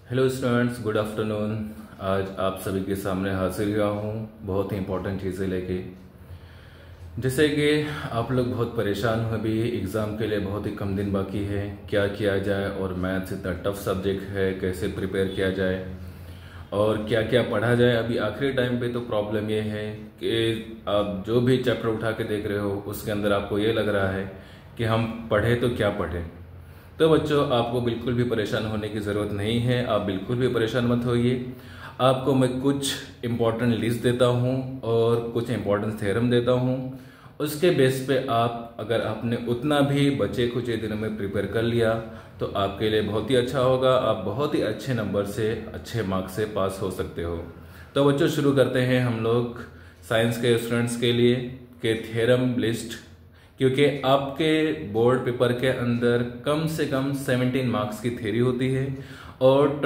Hello students, good afternoon. आज आप सभी के सामने हाजिर हुआ हूँ बहुत ही इंपॉर्टेंट चीज़ें लेके। जैसे कि आप लोग बहुत परेशान हो, अभी एग्ज़ाम के लिए बहुत ही कम दिन बाकी है, क्या किया जाए और मैथ्स इतना टफ सब्जेक्ट है, कैसे प्रिपेयर किया जाए और क्या क्या पढ़ा जाए। अभी आखिरी टाइम पे तो प्रॉब्लम ये है कि आप जो भी चैप्टर उठा के देख रहे हो उसके अंदर आपको ये लग रहा है कि हम पढ़े तो क्या पढ़े। तो बच्चों, आपको बिल्कुल भी परेशान होने की ज़रूरत नहीं है, आप बिल्कुल भी परेशान मत होइए। आपको मैं कुछ इम्पॉर्टेंट लिस्ट देता हूँ और कुछ इम्पॉर्टेंट थ्योरम देता हूँ। उसके बेस पे आप, अगर आपने उतना भी बचे कुछ दिनों में प्रिपेयर कर लिया तो आपके लिए बहुत ही अच्छा होगा। आप बहुत ही अच्छे नंबर से, अच्छे मार्क्स से पास हो सकते हो। तो बच्चों, शुरू करते हैं हम लोग साइंस के स्टूडेंट्स के लिए के थ्योरम लिस्ट, क्योंकि आपके बोर्ड पेपर के अंदर कम से कम 17 मार्क्स की थ्योरी होती है और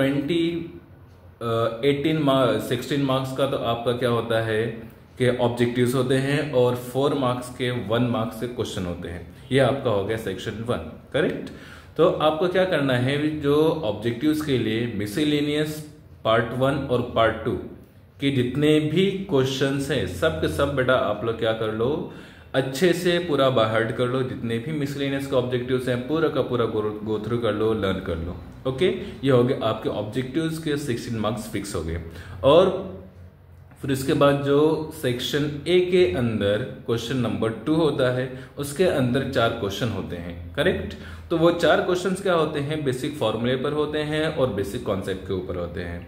16 मार्क्स का तो आपका क्या होता है कि ऑब्जेक्टिव्स होते हैं और 4 मार्क्स के 1 मार्क्स से क्वेश्चन होते हैं। ये आपका हो गया सेक्शन 1, करेक्ट। तो आपको क्या करना है, जो ऑब्जेक्टिव्स के लिए मिसलेनियस पार्ट 1 और पार्ट 2 के जितने भी क्वेश्चंस हैं सब के सब बेटा आप लोग क्या कर लो, अच्छे से पूरा बाहर कर लो। जितने भी मिसलेनियस के ऑब्जेक्टिव्स हैं पूरा का पूरा गो थ्रू कर लो, लर्न कर लो। ओके, ये हो गए आपके ऑब्जेक्टिव्स के 16 मार्क्स फिक्स हो गए। और फिर इसके बाद जो सेक्शन ए के अंदर क्वेश्चन नंबर 2 होता है, उसके अंदर 4 क्वेश्चन होते हैं, करेक्ट। तो वो 4 क्वेश्चंस क्या होते हैं, बेसिक फॉर्मूले पर होते हैं और बेसिक कॉन्सेप्ट के ऊपर होते हैं।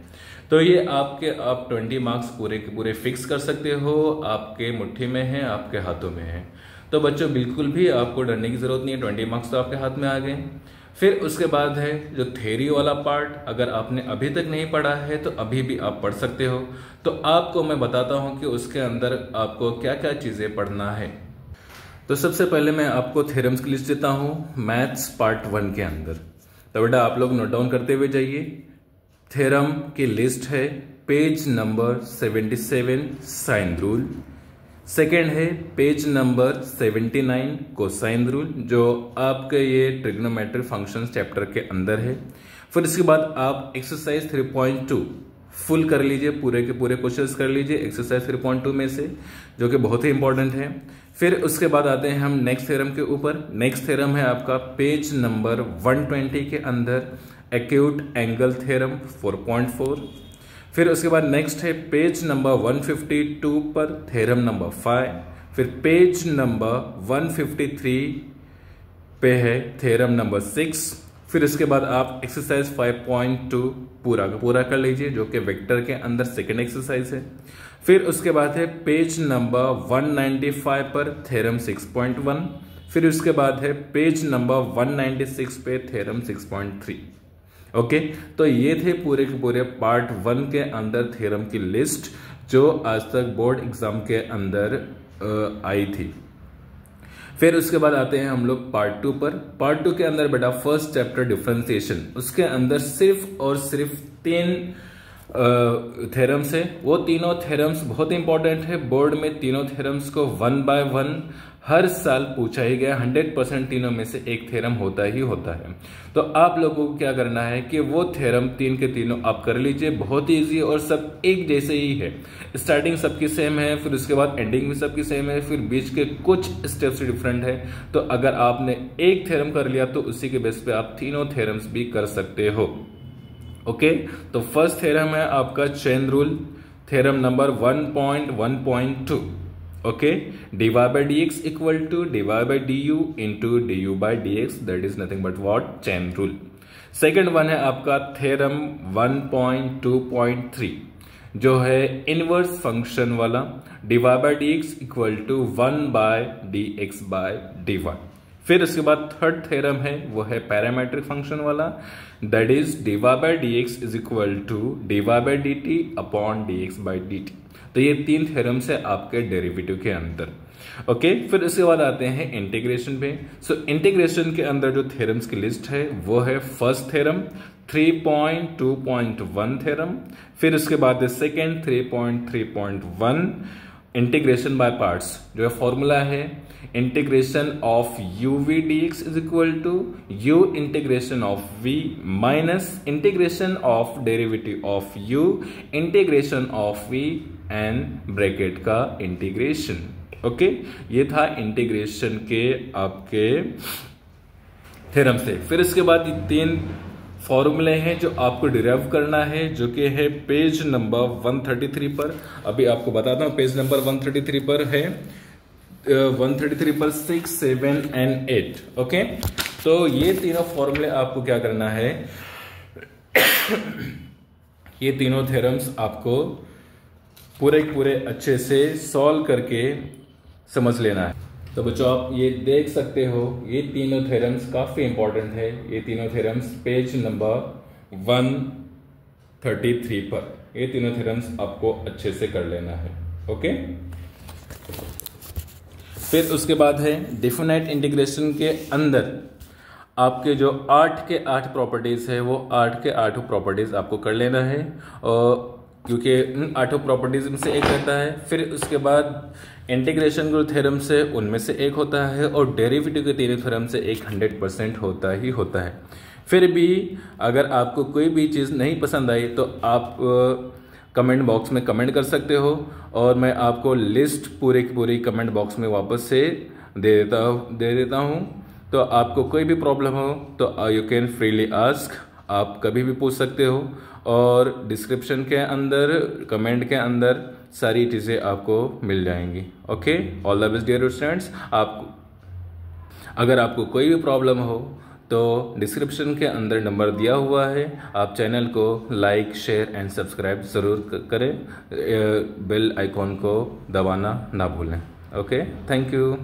तो ये आप 20 मार्क्स पूरे के पूरे फिक्स कर सकते हो, आपके मुट्ठी में है, आपके हाथों में है। तो बच्चों, बिल्कुल भी आपको डरने की जरूरत नहीं है, 20 मार्क्स तो आपके हाथ में आ गए। फिर उसके बाद है जो थ्योरी वाला पार्ट, अगर आपने अभी तक नहीं पढ़ा है तो अभी भी आप पढ़ सकते हो। तो आपको मैं बताता हूं कि उसके अंदर आपको क्या क्या चीजें पढ़ना है। तो सबसे पहले मैं आपको थ्योरम्स की लिस्ट देता हूं मैथ्स पार्ट 1 के अंदर। तो बेटा आप लोग नोट डाउन करते हुए जाइए। थ्योरम की लिस्ट है page number 77 sine rule. Second है पेज नंबर 79 कोसाइन रूल, जो आपके ये ट्रिग्नोमेट्रिक फंक्शंस चैप्टर के अंदर है। फिर इसके बाद आप एक्सरसाइज 3.2 फुल कर लीजिए, पूरे के पूरे क्वेश्चंस कर लीजिए एक्सरसाइज 3.2 में से, जो कि बहुत ही इंपॉर्टेंट है। फिर उसके बाद आते हैं हम नेक्स्ट थ्योरम के ऊपर। नेक्स्ट थ्योरम है आपका पेज नंबर 120 के अंदर एक्यूट एंगल थ्योरम 4.4। फिर उसके बाद नेक्स्ट है पेज नंबर 152 पर थ्योरम नंबर 5। फिर पेज नंबर 153 पे है थ्योरम नंबर 6। फिर इसके बाद आप एक्सरसाइज 5.2 पूरा का पूरा कर लीजिए, जो कि वेक्टर के अंदर सेकेंड एक्सरसाइज है। फिर उसके बाद है पेज नंबर 195 पर थ्योरम 6.1। फिर उसके बाद है पेज नंबर 196 पे थ्योरम 6.3। ओके, तो ये थे पूरे के पूरे पार्ट 1 के अंदर थ्योरम की लिस्ट, जो आज तक बोर्ड एग्जाम के अंदर आई थी। फिर उसके बाद आते हैं हम लोग पार्ट 2 पर। पार्ट 2 के अंदर बेटा फर्स्ट चैप्टर डिफरेंशिएशन, उसके अंदर सिर्फ और सिर्फ 3 थ्योरम्स है। वो तीनों थ्योरम्स बहुत इंपॉर्टेंट है, बोर्ड में तीनों थ्योरम्स को 1 बाय 1 हर साल पूछा ही गया। 100% तीनों में से एक थ्योरम होता ही होता है। तो आप लोगों को क्या करना है कि वो थ्योरम 3 के तीनों आप कर लीजिए, बहुत ही ईजी और सब एक जैसे ही है। स्टार्टिंग सबकी सेम है, फिर उसके बाद एंडिंग भी सबकी सेम है, फिर बीच के कुछ स्टेप्स डिफरेंट है। तो अगर आपने एक थ्योरम कर लिया तो उसी के बेस पे आप तीनों थ्योरम्स भी कर सकते हो। ओके, तो फर्स्ट थ्योरम है आपका chain rule, theorem number 1.1.2। Okay, dy by dx equal to dy by du into du by dx, that is nothing but what, chain rule. Second one है आपका थ्योरम 1.2.3, जो है इनवर्स फंक्शन वाला, dy by dx equal to 1 by dx by dy। फिर उसके बाद third theorem है वो है पैरामेट्रिक फंक्शन वाला, that is dy by dx is equal to dy by dt upon dx by dt। तो ये 3 थ्योरम्स है आपके डेरिवेटिव के अंदर। ओके, फिर उसके बाद आते हैं इंटीग्रेशन पे। सो इंटीग्रेशन के अंदर जो थ्योरम्स की लिस्ट है वो है फर्स्ट थ्योरम 3.2.1 थ्योरम। फिर उसके बाद सेकेंड 3.3.1 इंटीग्रेशन बाय पार्ट्स जो है फॉर्मूला है integration of u v d x is equal to u integration of v minus integration of derivative of u integration of v and bracket का integration. Okay, ये था integration के आपके theorem से। फिर इसके बाद ये 3 फॉर्मूले हैं जो आपको डिराइव करना है, जो कि है पेज नंबर 133 पर। अभी आपको बताता हूं, पेज नंबर 133 पर है, 133 पर 6, 7 एंड 8। ओके, तो ये तीनों फॉर्मूले आपको क्या करना है, ये तीनों थ्योरम्स आपको पूरे अच्छे से सॉल्व करके समझ लेना है। तो बच्चों आप ये देख सकते हो, ये तीनों थ्योरम्स काफी इंपॉर्टेंट है। ये तीनों थ्योरम्स पेज नंबर 133 पर, ये तीनों थ्योरम्स आपको अच्छे से कर लेना है। ओके, फिर उसके बाद है डेफिनेट इंटीग्रेशन के अंदर आपके जो 8 के 8 प्रॉपर्टीज है, वो 8 के 8 प्रॉपर्टीज आपको कर लेना है, और क्योंकि उन 8 प्रॉपर्टीज में से एक रहता है। फिर उसके बाद इंटीग्रेशन के थ्योरम से उनमें से एक होता है, और डेरिवेटिव के तीनों थ्योरम से एक 100% होता ही होता है। फिर भी अगर आपको कोई भी चीज़ नहीं पसंद आई तो आप कमेंट बॉक्स में कमेंट कर सकते हो, और मैं आपको लिस्ट पूरे की पूरी कमेंट बॉक्स में वापस से दे देता हूँ। तो आपको कोई भी प्रॉब्लम हो तो यू कैन फ्रीली आस्क, आप कभी भी पूछ सकते हो, और डिस्क्रिप्शन के अंदर कमेंट के अंदर सारी चीज़ें आपको मिल जाएंगी। Okay, all the best dear students. अगर आपको कोई भी प्रॉब्लम हो तो डिस्क्रिप्शन के अंदर नंबर दिया हुआ है, आप चैनल को लाइक, शेयर एंड सब्सक्राइब ज़रूर करें, बेल आइकॉन को दबाना ना भूलें। Okay, thank you.